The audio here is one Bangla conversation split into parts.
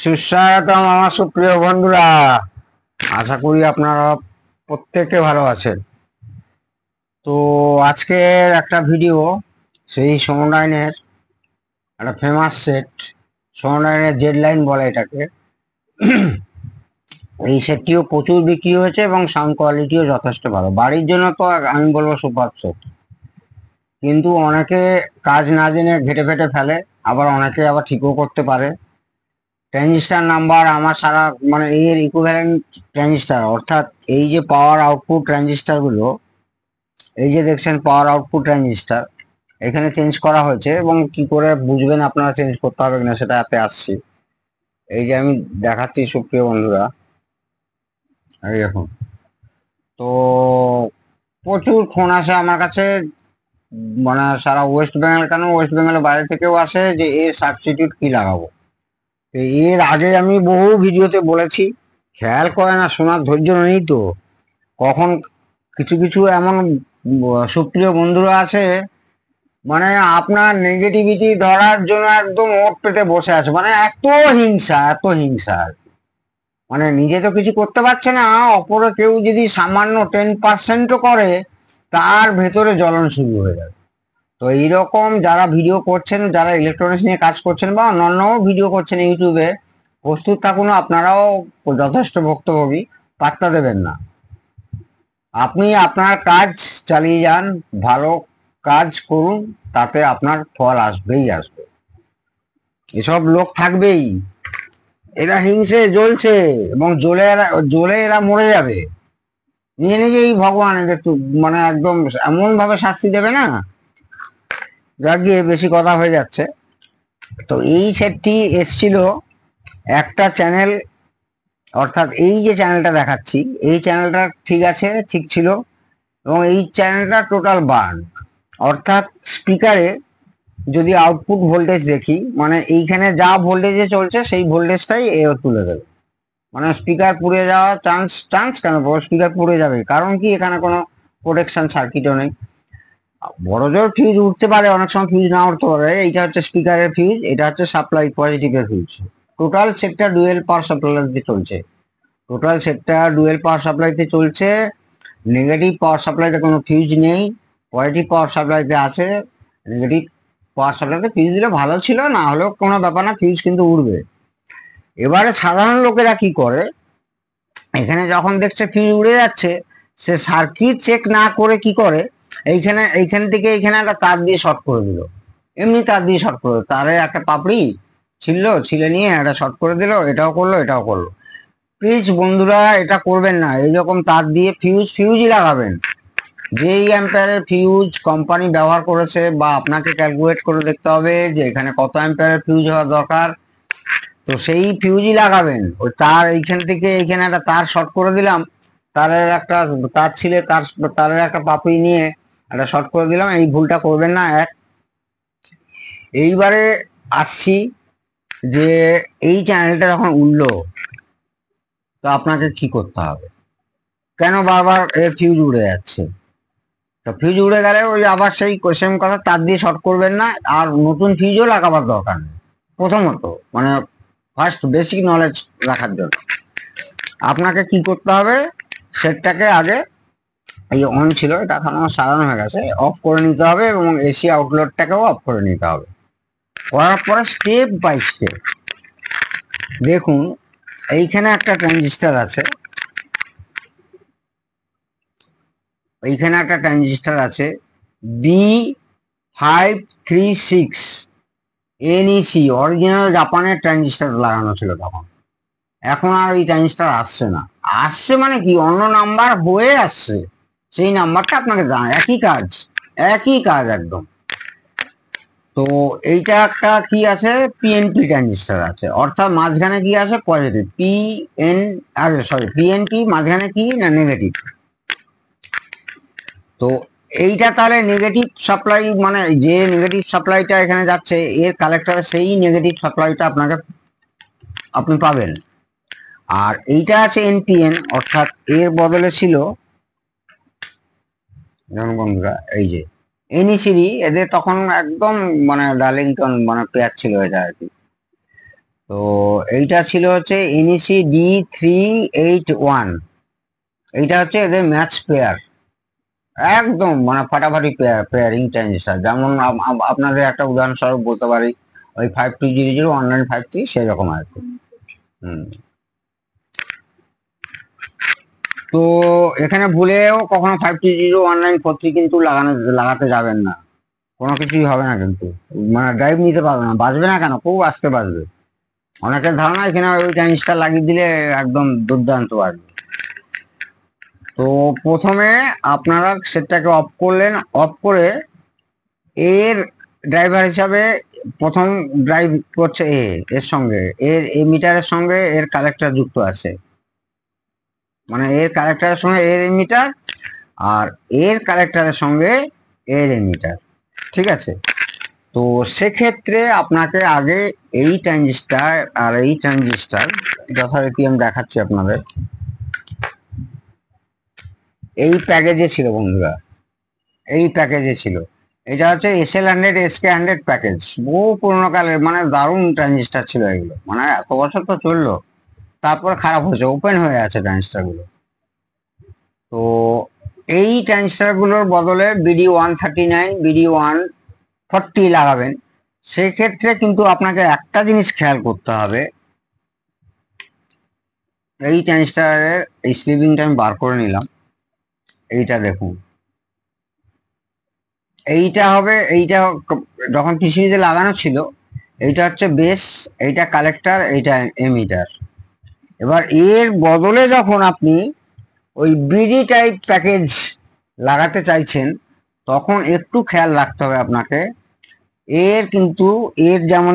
সুস্বাগতম আমার সুপ্রিয় বন্ধুরা। আশা করি আপনারা প্রত্যেকে ভালো আছেন। তো আজকের একটা ভিডিও সেই সোনাইনের একটা ফেমাস সেট, সোনাইনের জেড লাইন বলে এটাকে। এই সেটটিও প্রচুর বিক্রি হয়েছে এবং সাউন্ড কোয়ালিটিও যথেষ্ট ভালো। বাড়ির জন্য তো আমি বলবো সুপার সেট, কিন্তু অনেকে কাজ না জেনে ঘেটে ফেটে ফেলে, আবার অনেকে আবার ঠিকও করতে পারে। ট্রানজিস্টার নাম্বার আমার সারা মানে এর ইকুইভ্যালেন্ট ট্রানজিস্টার, অর্থাৎ এই যে পাওয়ার আউটপুট ট্রানজিস্টার গুলো, এই যে দেখছেন পাওয়ার আউটপুট ট্রানজিস্টার, এখানে চেঞ্জ করা হয়েছে। এবং কি করে বুঝবেন আপনারা চেঞ্জ করতে হবে কিনা সেটা হাতে আসছি। এই যে আমি দেখাচ্ছি সুপ্রিয় বন্ধুরা, এই দেখুন। তো প্রচুর ফোন আসে আমার কাছে, মানে সারা ওয়েস্ট বেঙ্গল, কেন ওয়েস্ট বেঙ্গলের বাইরে থেকেও আসে যে এর সাবস্টিটিউট কি লাগাবো। তো এর আগে আমি বহু ভিডিওতে বলেছি, খেয়াল করে না, শোনার ধৈর্য নেই তো। কখন কিছু কিছু এমন সুপ্রিয় বন্ধুরা আছে, মানে আপনার নেগেটিভিটি ধরার জন্য একদম ওট পেতে বসে আছে, মানে এত হিংসা, এত হিংসা। মানে নিজে তো কিছু করতে পারছে না, অপরে কেউ যদি সামান্য 10%ও করে, তার ভেতরে জ্বলন শুরু হয়ে যাবে। তো এইরকম যারা ভিডিও করছেন, যারা ইলেকট্রনিক্স নিয়ে কাজ করছেন বা অন্যান্য ভিডিও করছেন ইউটিউবে, প্রস্তুত থাকুন, আপনারাও যথেষ্ট ভুক্তভোগী। পাত্তা দেবেন না, আপনি আপনার কাজ চালিয়ে যান, ভালো কাজ করুন, তাতে আপনার ফল আসবেই আসবে। এসব লোক থাকবেই, এরা হিংসে জ্বলছে, এবং জ্বলে এরা মরে যাবে। নিজে নিজেই ভগবান এদের মানে একদম এমন ভাবে শাস্তি দেবে না। যা গিয়ে বেশি কথা হয়ে যাচ্ছে। তো এই সেটটি এসছিল একটা চ্যানেল, অর্থাৎ এই যে চ্যানেলটা দেখাচ্ছি, এই চ্যানেলটা ঠিক আছে, ঠিক ছিল। এবং এই চ্যানেলটা টোটাল বার্ন, অর্থাৎ স্পিকারে যদি আউটপুট ভোল্টেজ দেখি, মানে এইখানে যা ভোল্টেজে চলছে সেই ভোল্টেজটাই এ তুলে দেবে। মানে স্পিকার পুড়ে যাওয়ার চান্স, কেন স্পিকার পুড়ে যাবে, কারণ কি এখানে কোনো প্রোটেকশন সার্কিটও নেই। বড় জোর ফিউজ উঠতে পারে, অনেক সময় ফিউজ না উঠতে পারে। এইটা হচ্ছে স্পিকারের ফিউজ, এটা হচ্ছে সাপ্লাই পজিটিভের ফিউজ। টোটাল সেটটা ডুয়েল পাওয়ার সাপ্লাইতে চলছে, টোটাল সেটটা ডুয়েল পাওয়ার সাপ্লাইতে চলছে। নেগেটিভ পাওয়ার সাপ্লাইতে কোনো ফিউজ নেই, পজিটিভ পাওয়ার সাপ্লাইতে আছে। নেগেটিভ পাওয়ার সাপ্লাইতে ফিউজ দিলে ভালো ছিল, না হলেও কোনো ব্যাপার না, ফিউজ কিন্তু উড়বে। এবারে সাধারণ লোকেরা কি করে, এখানে যখন দেখছে ফিউজ উড়ে যাচ্ছে, সে সার্কিট চেক না করে কি করে, এইখান থেকে এইখানে একটা তার দিয়ে শর্ট করে দিল। এমনি তার দিয়ে শর্ট করে, তারে একটা পাপড়ি ছিলে নিয়ে একটা শর্ট করে দিল, এটাও করলো এটাও করলো। প্লিজ বন্ধুরা, এটা করবেন না। এইরকম তার দিয়ে ফিউজই লাগাবেন। যেই অ্যাম্পিয়ারের ফিউজ কোম্পানি ব্যবহার করেছে, বা আপনাকে ক্যালকুলেট করে দেখতে হবে যে এখানে কত অ্যাম্পিয়ারের ফিউজ হওয়া দরকার, তো সেই ফিউজই লাগাবেন। ওই তার এইখান থেকে এইখানে একটা তার শর্ট করে দিলাম, তারের একটা তার ছিলে, তারের একটা পাপড়ি নিয়ে একটা শর্ট করে দিলাম, এই ভুলটা করবেন না। এইবারে আসছি যে এই চ্যানেলটা যখন উঠলো, তো আপনাকে কি করতে হবে, কেন বারবার এর ফিউজ উড়ে যাচ্ছে। তো ফিউজ উড়ে গেলে ওই আবার সেই সেম কথা, তার দিয়ে শর্ট করবেন না, আর নতুন ফিউজও লাগাবার দরকার নেই। প্রথমত, মানে ফার্স্ট বেসিক নলেজ রাখার জন্য আপনাকে কি করতে হবে, সেটটাকে আগে, এই অন ছিল, এটা এখন আমার সারানো হয়ে গেছে, অফ করে নিতে হবে, এবং এসি আউটলেটটাকেও অফ করে নিতে হবে। করার পরে স্টেপ বাই স্টেপ দেখুন, এইখানে একটা ট্রানজিস্টার আছে, এইখানে একটা ট্রানজিস্টার আছে B536 NEC, অরিজিনাল জাপানের ট্রানজিস্টার লাগানো ছিল তখন। এখন আর ওই ট্রানজিস্টার আসছে না। আসছে মানে কি, অন্য নাম্বার হয়ে আসছে, সেই নাম্বারটা আপনাকে একই কাজ, একই কাজ একদম। তো এইটা একটা কি আছে, পিএনপি ট্রানজিস্টার আছে, অর্থাৎ মাঝখানে কি আছে, পজিটিভ পিএনপি, মাঝখানে কি না নেগেটিভ। তো এইটা তাহলে নেগেটিভ সাপ্লাই, মানে যে নেগেটিভ সাপ্লাইটা এখানে যাচ্ছে এর কালেক্টরে, সেই নেগেটিভ সাপ্লাইটা আপনি পাবেন। আর এইটা আছে এনপিএন, অর্থাৎ এর বদলে ছিল, যেমন বন্ধুরা এই যে এনইসিডি, এদের তখন একদম মানে ডার্লিংটন, মানে পেয়ার ছিল এটা আর কি। তো এইটা ছিল হচ্ছে NEC D381। এইটা হচ্ছে এদের ম্যাচ পেয়ার, একদম মানে ফাটাফাটি পেয়ারিং ট্রানজিস্টার। যেমন আপনাদের একটা উদাহরণস্বরূপ বলতে পারি, ওই 5200 1953 সেরকম আর কি। তো এখানে ভুলেও কখনো 5200 1943 কিন্তু লাগাতে যাবেন না, কোনো কিছুই হবে না কিন্তু, মানে ড্রাইভ নিতে পারবে না, বাজবে না কেন, খুব আস্তে বাজবে। অনেকের ধারণা এখানে ওই ট্রানজিস্টার লাগিয়ে দিলে একদম দুর্দান্ত বাজবে। তো প্রথমে আপনারা সেটটাকে অফ করলেন, অফ করে এর ড্রাইভার হিসাবে প্রথম ড্রাইভ করছে এর সঙ্গে, এর এমিটারের সঙ্গে এর কালেক্টর যুক্ত আছে, মানে এর কালেক্টরের সঙ্গে এর এমিটার, আর এর কালেক্টরের সঙ্গে এর এমিটার, ঠিক আছে। তো সেক্ষেত্রে আপনাকে আগে এই ট্রানজিস্টার আর এই ট্রানজিস্টার যথারীতি আমি দেখাচ্ছি আপনাদের, এই প্যাকেজে ছিল বন্ধুরা, এই প্যাকেজে ছিল। এটা হচ্ছে SL100 SK100 প্যাকেজ, বহু পুরোনো কালের, মানে দারুণ ট্রানজিস্টার ছিল এগুলো, মানে এত বছর তো চললো, তারপর খারাপ হয়েছে, ওপেন হয়ে আছে ট্রানজিস্টার গুলো। তো এই ট্রানজিস্টার গুলোর বদলে BD139 BD140 লাগাবেন। সেক্ষেত্রে কিন্তু আপনাকে একটা জিনিস খেয়াল করতে হবে, এই ট্রানজিস্টারের এই স্লিপিংটা আমি বার করে নিলাম, এইটা দেখুন, এইটা হবে, এইটা যখন পিসিবিতে লাগানো ছিল এইটা হচ্ছে বেস, এইটা কালেক্টর, এইটা এমিটার। এবার এর বদলে যখন আপনি ওই বিডি টাইপ প্যাকেজ লাগাতে চাইছেন, তখন একটু খেয়াল রাখতে হবে আপনাকে, এর কিন্তু এর যেমন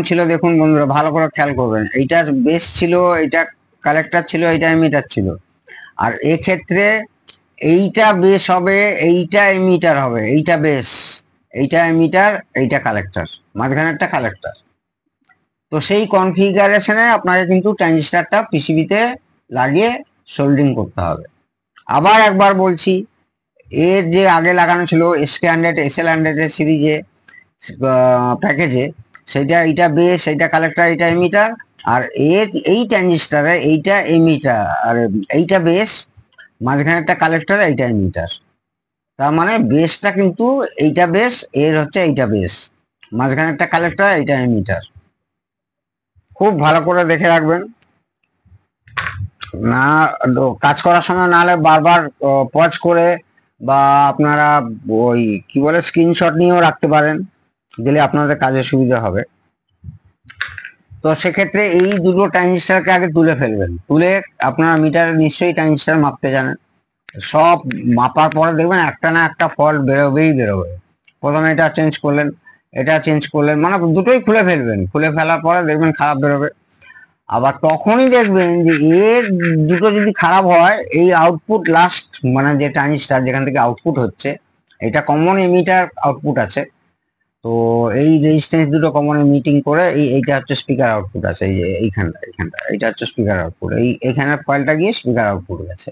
ছিল, দেখুন বন্ধুরা ভালো করে খেয়াল করবেন, এইটা বেস ছিল, এইটা কালেক্টর ছিল, এইটা এমিটার ছিল। আর এক্ষেত্রে এইটা বেস হবে, এইটা এমিটার হবে, এইটা বেস, এইটা এমিটার, এইটা কালেক্টর, মাঝখানে একটা কালেক্টর। তো সেই কনফিগারেশনে আপনাকে কিন্তু ট্রানজিস্টারটা পিসিবিতে লাগিয়ে সোল্ডিং করতে হবে। আবার একবার বলছি, এর যে আগে লাগানো ছিল SK100 SL100 এর সিরিজে প্যাকেজে, সেটা এইটা বেস, এইটা কালেক্টর, এইটা এমিটার। আর এর এই ট্রানজিস্টারে এইটা এমিটার আর এইটা বেস, মাঝখানে একটা কালেক্টর, এইটা এমিটার। তার মানে বেসটা কিন্তু এইটা বেস, এর হচ্ছে এইটা বেস, মাঝখানে একটা কালেক্টর, এইটা এমিটার। খুব ভালো করে দেখে রাখবেন, না কাজ করার সময় নাহলে বারবার পজ করে, বা আপনারা ওই কি বলে স্ক্রিনশট নিয়েও রাখতে পারেন, দিলে আপনাদের কাজে সুবিধা হবে। তো সেক্ষেত্রে এই দুটো ট্রানজিস্টারকে আগে তুলে ফেলবেন, তুলে আপনারা মিটারে নিশ্চয়ই ট্রানজিস্টার মাপতে জানেন, সব মাপার পরে দেখবেন একটা না একটা ফল্ট বেরোবেই বেরোবে। প্রথমে এটা চেঞ্জ করলেন, এটা চেঞ্জ করলেন, মানে দুটোই খুলে ফেলবেন, খুলে ফেলার পরে দেখবেন খারাপ বেরোবে। আবার তখনই দেখবেন যে এর দুটো যদি খারাপ হয়, এই আউটপুট লাস্ট, মানে যে ট্রানজিস্টার যেখান থেকে আউটপুট হচ্ছে, এটা কমন এমিটার আউটপুট আছে, তো এই রেজিস্ট্যান্স দুটো কমন মিটিং করে এইটা হচ্ছে স্পিকার আউটপুট আছে, এই যে এইখানটা এটা হচ্ছে স্পিকার আউটপুট, এইখানের কয়েলটা গিয়ে স্পিকার আউটপুট গেছে।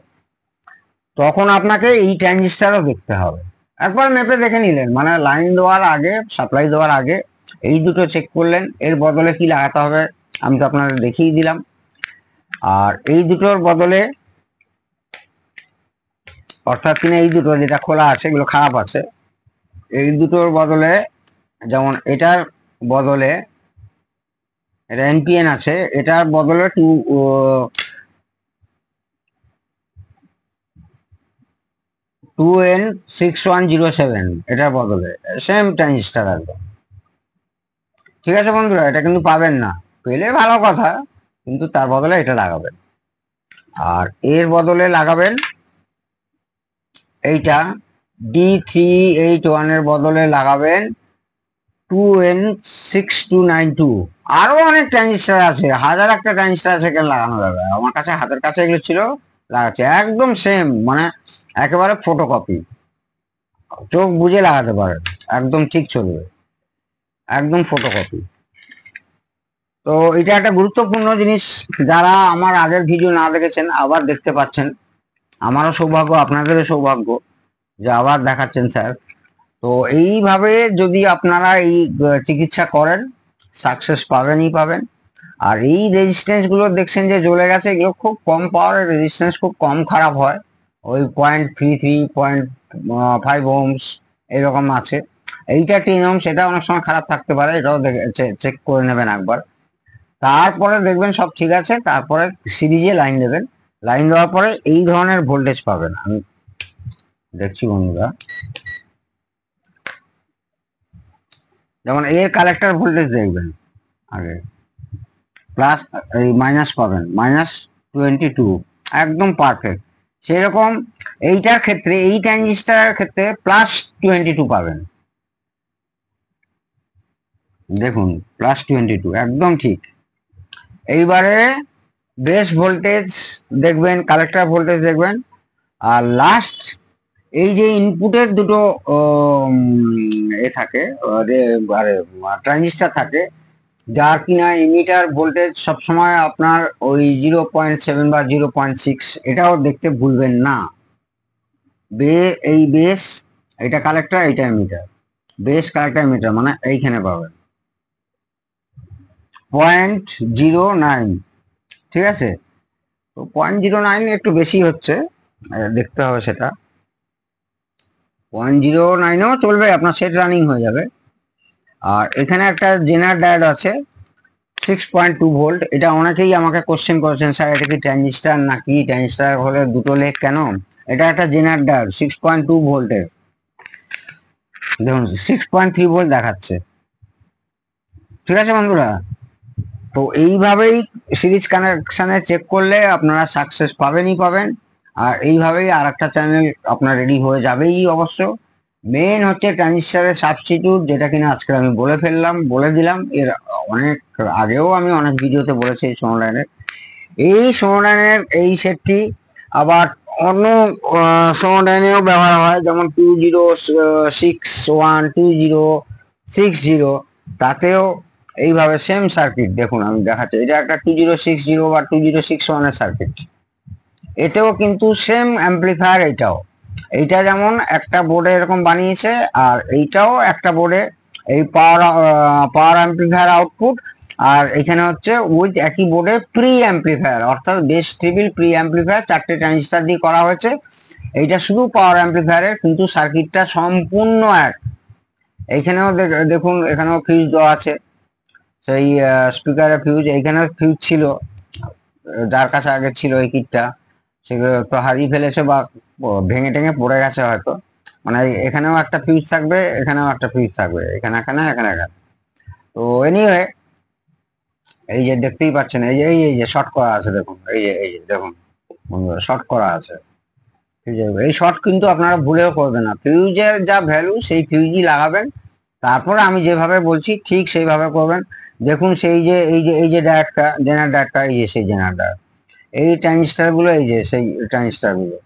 তখন আপনাকে এই ট্রানজিস্টারও দেখতে হবে, একবার মেপে দেখে নিলেন, মানে লাইন দেওয়ার আগে, সাপ্লাই দেওয়ার আগে এই দুটো চেক করলেন, এর বদলে কি লাগাতে হবে আমি তো আপনাদের দেখিয়ে দিলাম। আর এই দুটোর বদলে, অর্থাৎ কিনা এই দুটো যেটা খোলা আছে এগুলো খারাপ আছে, এই দুটোর বদলে, যেমন এটার বদলে এটা NPN আছে, এটার বদলে 2N6107, এটার বদলে সেম ট্রানজিস্টার একদম। ঠিক আছে বন্ধুরা, এটা কিন্তু পাবেন না, পেলে ভালো কথা, কিন্তু তার বদলে এটা লাগাবেন। আর এর বদলে লাগাবেন এইটা D381 এর বদলে লাগাবেন 2N6292। আরো অনেক ট্রানজিস্টার আছে, হাজার একটা ট্রানজিস্টার আছে, এখানে লাগানো যাবে, আমার কাছে হাতের কাছে এগুলো ছিল, লাগাচ্ছে একদম সেম, মানে একেবারে ফটোকপি, চোখ বুঝে লাগাতে পারেন, একদম ঠিক চলবে, একদম ফটোকপি। তো এটা একটা গুরুত্বপূর্ণ জিনিস, যারা আমার আগের ভিডিও না দেখেছেন আবার দেখতে পাচ্ছেন, আমারও সৌভাগ্য, আপনাদেরও সৌভাগ্য যে আবার দেখাচ্ছেন স্যার। তো এইভাবে যদি আপনারা এই চিকিৎসা করেন, সাকসেস পাবেনই পাবেন। আর এই রেজিস্ট্যান্স গুলো দেখছেন যে জ্বলে গেছে, এগুলো খুব কম পাওয়ারের রেজিস্ট্যান্স, খুব কম খারাপ হয়, ওই 0.33 0.5 ওহমস এরকম আছে। এইটা 10 ওহম, সেটা অনেক সময় খারাপ থাকতে পারে, এটাও চেক করে নেবেন একবার। তারপরে দেখবেন সব ঠিক আছে, তারপরে সিরিজে লাইন দেবেন। লাইন দেওয়ার পরে এই ধরনের ভোল্টেজ পাবেন। আমি দেখছি বন্ধুরা, যেমন এর কালেক্টর ভোল্টেজ দেখবেন আগে, প্লাস এই মাইনাস পাবেন -22, একদম পারফেক্ট। সেরকম এইটার ক্ষেত্রে, এই ট্রানজিস্টারের ক্ষেত্রে +22 পাবেন। দেখুন +22 একদম ঠিক। এইবারে বেস ভোল্টেজ দেখবেন, কালেক্টর ভোল্টেজ দেখবেন, আর লাস্ট এই যে ইনপুটের দুটো এ থাকে, ট্রানজিস্টার থাকে, যার কিনা ইমিটার ভোল্টেজ সবসময় আপনার ওই 0.7 বা 0.6, এটাও দেখতে ভুলবেন না। এই বেস, এটা কালেক্টর, এটা ইমিটার, বেস কালেক্টর ইমিটার মানে এইখানে পাবেন 0.09, ঠিক আছে। তো 0.09 একটু বেশি হচ্ছে, দেখতে হবে সেটা। 0.09ও চলবে, আপনার সেট রানিং হয়ে যাবে। আর এখানে একটা জেনার ডায়োড আছে 6.2 ভোল্ট। এটা অনেকেই আমাকে কোশ্চেন করেছেন, স্যার এটা কি ট্রানজিস্টার নাকি, ট্রানজিস্টার হলে দুটো লেগ কেন? এটা একটা জেনার ডায়োড 6.2 ভোল্টের, দেখুন 6.3 ভোল্ট দেখাচ্ছে, ঠিক আছে বন্ধুরা। তো এইভাবেই সিরিজ কানেকশনে চেক করলে আপনারা সাকসেস পাবেনই পাবেন। আর এইভাবেই আর একটা চ্যানেল আপনার রেডি হয়ে যাবেই অবশ্য। মেন হচ্ছে ট্রানজিস্টারের সাবস্টিটিউট, যেটা কিনা আজকে আমি বলে দিলাম। এর অনেক আগেও আমি অনেক ভিডিওতে বলেছি এই সোনোডাইনের এই সেটটি আবার অন্য সোনোডাইনেও ব্যবহার হয়, যেমন 2061 2060, তাতেও এইভাবে সেম সার্কিট। দেখুন আমি দেখাচ্ছি, এটা একটা 2060 বা 2061 এর সার্কিট, এতেও কিন্তু সেম অ্যাম্প্লিফায়ার। এইটা যেমন একটা বোর্ডে এরকম বানিয়েছে, আর এইটাও একটা বোর্ডে এই পাওয়ার অ্যাম্প্লিফায়ার আউটপুট, আর এখানে হচ্ছে উইথ একই বোর্ডে প্রি অ্যাম্প্লিফায়ার, অর্থাৎ বেস টেবিল প্রি অ্যাম্প্লিফায়ার 4টে ট্রানজিস্টার দিয়ে করা হয়েছে। এইটা শুধু পাওয়ার অ্যাম্প্লিফায়ারের, কিন্তু সার্কিটটা সম্পূর্ণ এক। এইখানেও দেখুন, এখানেও ফিউজ দেওয়া আছে, সেই স্পিকারের ফিউজ। এইখানেও ফিউজ ছিল, যার কাছে আগে ছিল এই কিটটা, সেগুলো একটু হারিয়ে ফেলেছে বা ভেঙে টেঙে পড়ে গেছে হয়তো। মানে এখানেও একটা ফিউজ থাকবে, এখানেও একটা ফিউজ থাকবে, এখানে এখানে এখানে এখানে। তো এনিওয়ে, এই যে দেখতেই পাচ্ছেন, এই যে শর্ট করা আছে, দেখুন এই যে দেখুন বন্ধুরা, শর্ট করা আছে। এই শর্ট কিন্তু আপনারা ভুলেও করবেন না, ফিউজের যা ভ্যালু সেই ফিউজই লাগাবেন। তারপরে আমি যেভাবে বলছি ঠিক সেইভাবে করবেন। দেখুন এই যে ডায়োডটা, জেনার ডায়োডটা, এই যে সেই জেনার ডায়োড, এই ট্রানজিস্টার গুলো, এই যে সেই ট্রানজিস্টার গুলো,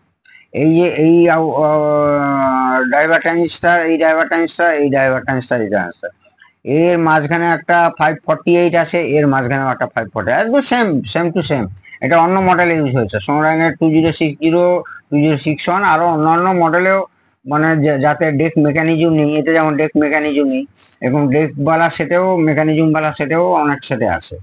এই যে এই ড্রাইভার ট্রানজিস্টার, এই ড্রাইভার ট্রানজিস্টার, এই ড্রাইভার ট্রানজিস্টার, এই ট্রানজিস্টার, এর মাঝখানে একটা 548 আছে, এর মাঝখানে একটা 540, একদম সেম টু সেম। এটা অন্য মডেলে ইউজ হয়েছে, সোনারাইনের 2060 2061, আরো অন্যান্য মডেলেও, মানে যাতে ডেক মেকানিজম নেই, এতে যেমন ডেক মেকানিজম নেই, এবং ডেক বালা সেটেও, মেকানিজম বালা সেটেও অনেক সেটে আছে,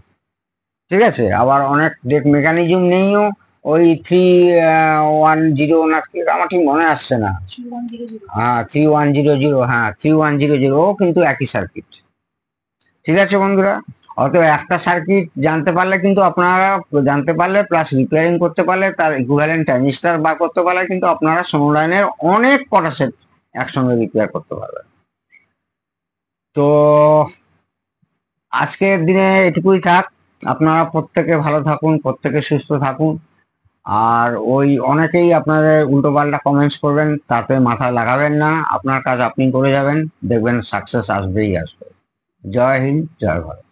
ঠিক আছে। আবার অনেক ডেক মেকানিজম নেইও, ওই 310 না কি, আমার ঠিক মনে আসছে না, হ্যাঁ 3100, হ্যাঁ 3100, ও কিন্তু একই সার্কিট, ঠিক আছে বন্ধুরা। অতএব একটা সার্কিট জানতে পারলে কিন্তু আপনারা, জানতে পারলে প্লাস রিপেয়ারিং করতে পারলে, তার ইকুইভ্যালেন্ট ট্রানজিস্টার বার করতে পারলে কিন্তু আপনারা সোনোলাইনের অনেক কটা সেট একসঙ্গে রিপেয়ার করতে পারবেন। তো আজকের দিনে এটুকুই থাক। আপনারা প্রত্যেকে ভালো থাকুন, প্রত্যেকে সুস্থ থাকুন। আর ওই অনেকেই আপনাদের উল্টো পাল্টা কমেন্টস করবেন, তাতে মাথা লাগাবেন না, আপনার কাজ আপনি করে যাবেন, দেখবেন সাকসেস আসবেই আসবে। জয় হিন্দ, জয় ভারত।